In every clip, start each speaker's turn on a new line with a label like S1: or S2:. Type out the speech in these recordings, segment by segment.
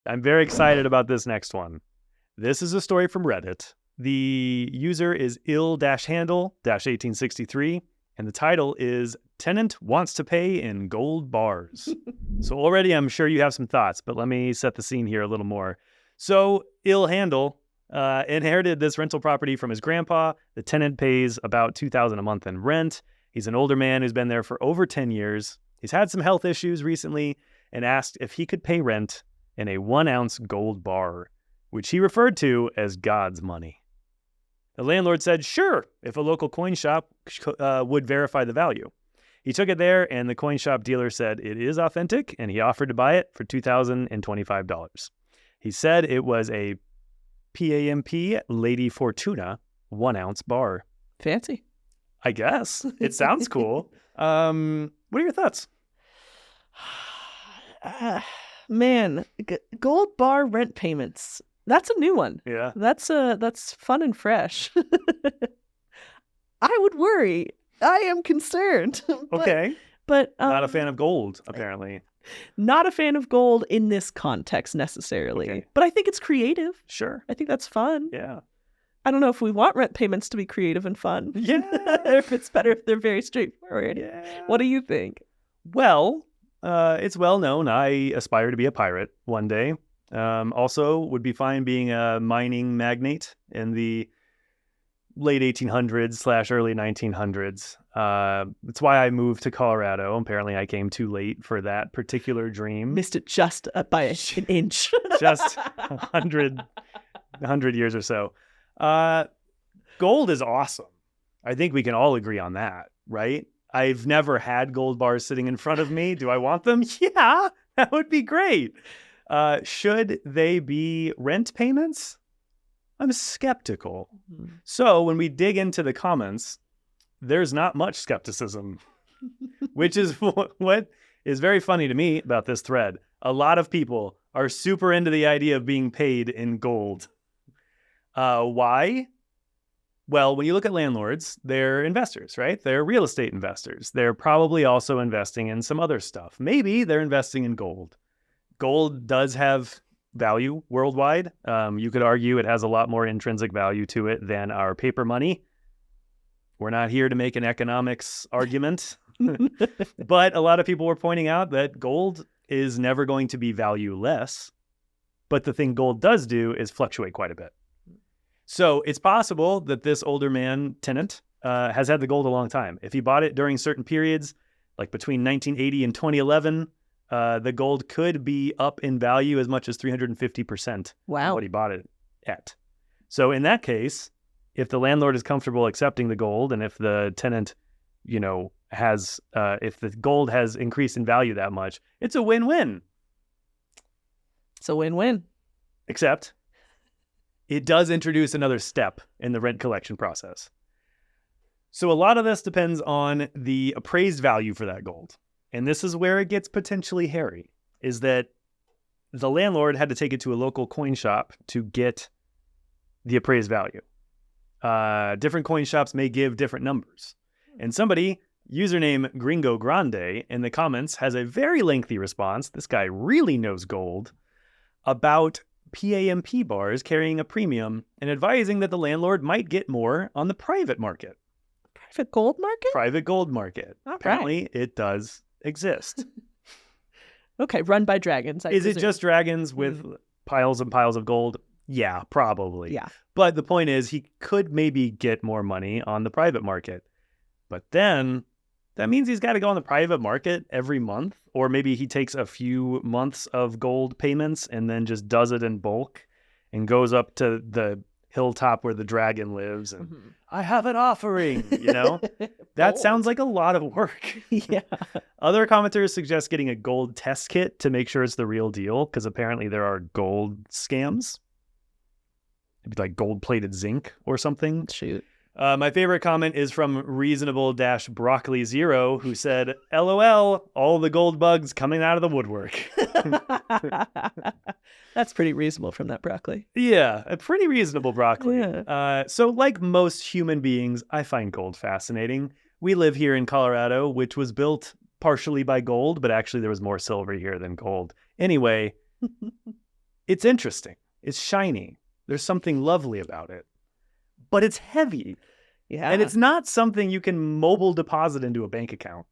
S1: I'm very excited about this next one. This is a story from Reddit. The user is ill-handle-1863, and the title is Tenant Wants to Pay in Gold Bars. So already I'm sure you have some thoughts, but let me set the scene here a little more. So ill-handle inherited this rental property from his grandpa. The tenant pays about $2,000 a month in rent. He's an older man who's been there for over 10 years. He's had some health issues recently and asked if he could pay rent in a 1-ounce gold bar, which he referred to as God's money. The landlord said, sure, if a local coin shop would verify the value. He took it there, and the coin shop dealer said it is authentic, and he offered to buy it for $2,025. He said it was a PAMP Lady Fortuna 1-ounce bar.
S2: Fancy.
S1: I guess. It sounds cool. What are your thoughts?
S2: Man, gold bar rent payments. That's a new one.
S1: Yeah.
S2: That's fun and fresh. I would worry. I am concerned.
S1: Okay.
S2: But
S1: not a fan of gold, apparently.
S2: Not a fan of gold in this context necessarily.
S1: Okay.
S2: But I think it's creative.
S1: Sure.
S2: I think that's fun.
S1: Yeah.
S2: I don't know if we want rent payments to be creative and fun.
S1: Yeah.
S2: Or if it's better if they're very straightforward.
S1: Yeah.
S2: What do you think?
S1: Well, it's well known I aspire to be a pirate one day. Also would be fine being a mining magnate in the late 1800s / early 1900s. That's why I moved to Colorado. Apparently I came too late for that particular dream.
S2: Missed it just by an inch.
S1: Just 100 years or so. Gold is awesome. I think we can all agree on that, right? I've never had gold bars sitting in front of me. Do I want them? Yeah, that would be great. Should they be rent payments? I'm skeptical.
S2: Mm-hmm.
S1: So when we dig into the comments, there's not much skepticism, which is what is very funny to me about this thread. A lot of people are super into the idea of being paid in gold. Why? Well, when you look at landlords, they're investors, right? They're real estate investors. They're probably also investing in some other stuff. Maybe they're investing in gold. Gold does have value worldwide. You could argue it has a lot more intrinsic value to it than our paper money. We're not here to make an economics argument, but a lot of people were pointing out that gold is never going to be valueless. But the thing gold does do is fluctuate quite a bit. So it's possible that this older man tenant has had the gold a long time. If he bought it during certain periods, like between 1980 and 2011, the gold could be up in value as much as 350%.
S2: Wow.
S1: Of what he bought it at. So in that case, if the landlord is comfortable accepting the gold, and if the tenant, has, if the gold has increased in value that much, it's a win-win.
S2: It's a win-win.
S1: Except it does introduce another step in the rent collection process. So a lot of this depends on the appraised value for that gold. And this is where it gets potentially hairy, is that the landlord had to take it to a local coin shop to get the appraised value. Different coin shops may give different numbers. And somebody, username Gringo Grande, in the comments has a very lengthy response. This guy really knows gold about PAMP bars carrying a premium and advising that the landlord might get more on the private market.
S2: Private gold market?
S1: Private gold market.
S2: All
S1: Apparently, it does exist.
S2: Okay, run by dragons.
S1: Is it just dragons with piles and piles of gold? Yeah, probably.
S2: Yeah.
S1: But the point is, he could maybe get more money on the private market. But then that means he's got to go on the private market every month. Or maybe he takes a few months of gold payments and then just does it in bulk and goes up to the hilltop where the dragon lives and I have an offering, That sounds like a lot of work.
S2: Yeah.
S1: Other commenters suggest getting a gold test kit to make sure it's the real deal, because apparently there are gold scams. Maybe like gold-plated zinc or something.
S2: Shoot.
S1: My favorite comment is from reasonable-broccoli0, who said, LOL, all the gold bugs coming out of the woodwork.
S2: That's pretty reasonable from that broccoli.
S1: Yeah, a pretty reasonable broccoli.
S2: Yeah.
S1: So like most human beings, I find gold fascinating. We live here in Colorado, which was built partially by gold, but actually there was more silver here than gold. Anyway, It's interesting. It's shiny. There's something lovely about it. But it's heavy.
S2: Yeah.
S1: And it's not something you can mobile deposit into a bank account.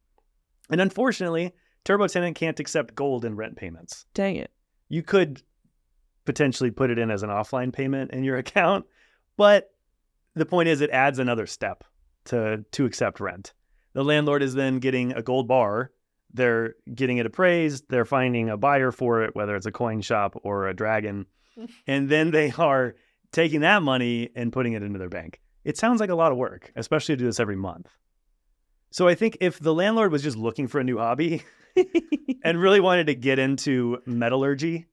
S1: And unfortunately, TurboTenant can't accept gold in rent payments.
S2: Dang it.
S1: You could potentially put it in as an offline payment in your account, but the point is it adds another step to accept rent. The landlord is then getting a gold bar. They're getting it appraised. They're finding a buyer for it, whether it's a coin shop or a dragon. And then they are taking that money and putting it into their bank. It sounds like a lot of work, especially to do this every month. So I think if the landlord was just looking for a new hobby and really wanted to get into metallurgy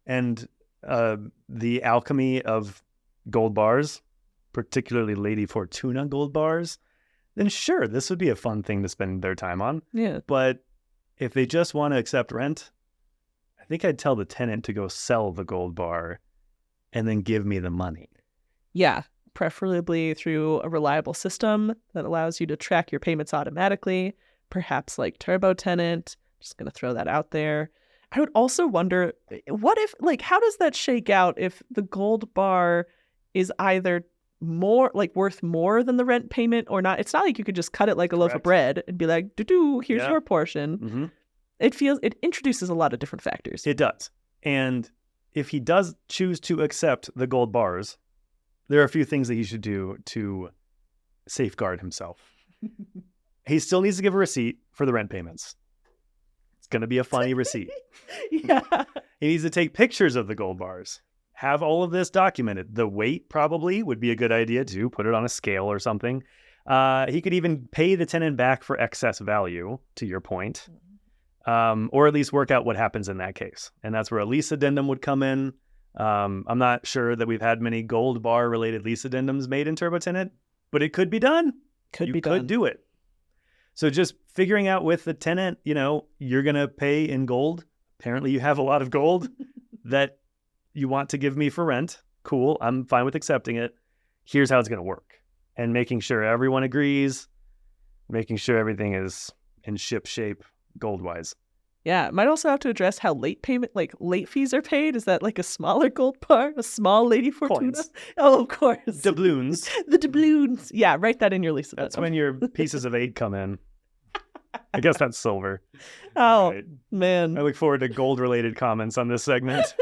S1: and the alchemy of gold bars, particularly Lady Fortuna gold bars, then sure, this would be a fun thing to spend their time on.
S2: Yeah.
S1: But if they just want to accept rent, I think I'd tell the tenant to go sell the gold bar and then give me the money.
S2: Yeah. Preferably through a reliable system that allows you to track your payments automatically, perhaps like TurboTenant. Just going to throw that out there. I would also wonder, what if, like, how does that shake out if the gold bar is either more, like, worth more than the rent payment or not? It's not like you could just cut it like a loaf of bread and be like, doo-doo, here's your portion.
S1: Mm-hmm.
S2: It introduces a lot of different factors.
S1: It does. And if he does choose to accept the gold bars, there are a few things that he should do to safeguard himself. He still needs to give a receipt for the rent payments. It's going to be a funny receipt.
S2: Yeah.
S1: He needs to take pictures of the gold bars. Have all of this documented. The weight probably would be a good idea too. Put it on a scale or something. He could even pay the tenant back for excess value, to your point. Or at least work out what happens in that case. And that's where a lease addendum would come in. I'm not sure that we've had many gold bar related lease addendums made in TurboTenant, but it could be done. You could do it. So just figuring out with the tenant, you're going to pay in gold. Apparently you have a lot of gold that you want to give me for rent. Cool. I'm fine with accepting it. Here's how it's going to work. And making sure everyone agrees, making sure everything is in ship shape gold-wise.
S2: Yeah, might also have to address how late fees are paid. Is that like a smaller gold bar, a small Lady Fortuna?
S1: Coins.
S2: Oh, of course.
S1: Doubloons.
S2: The doubloons. Yeah, write that in your lease.
S1: That's when your pieces of 8 come in. I guess that's silver.
S2: Oh,
S1: right.
S2: Man.
S1: I look forward to gold-related comments on this segment.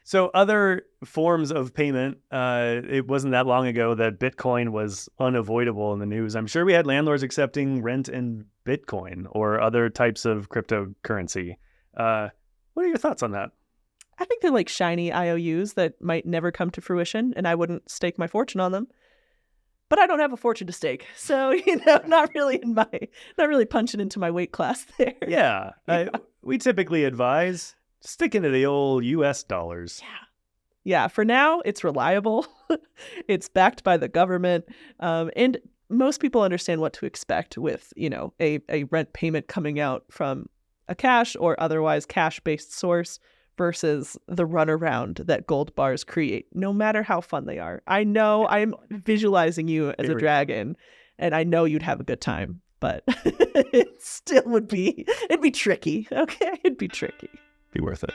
S1: So other forms of payment, it wasn't that long ago that Bitcoin was unavoidable in the news. I'm sure we had landlords accepting rent in Bitcoin or other types of cryptocurrency. What are your thoughts on that?
S2: I think they're like shiny IOUs that might never come to fruition, and I wouldn't stake my fortune on them. But I don't have a fortune to stake, so not really punching into my weight class there.
S1: Yeah, we typically advise sticking to the old U.S. dollars.
S2: Yeah. For now, it's reliable. It's backed by the government. And most people understand what to expect with, a rent payment coming out from a cash or otherwise cash-based source versus the runaround that gold bars create, no matter how fun they are. I know I'm visualizing you as a dragon, and I know you'd have a good time, but it still it'd be tricky. Okay? It'd be tricky.
S1: Be worth it.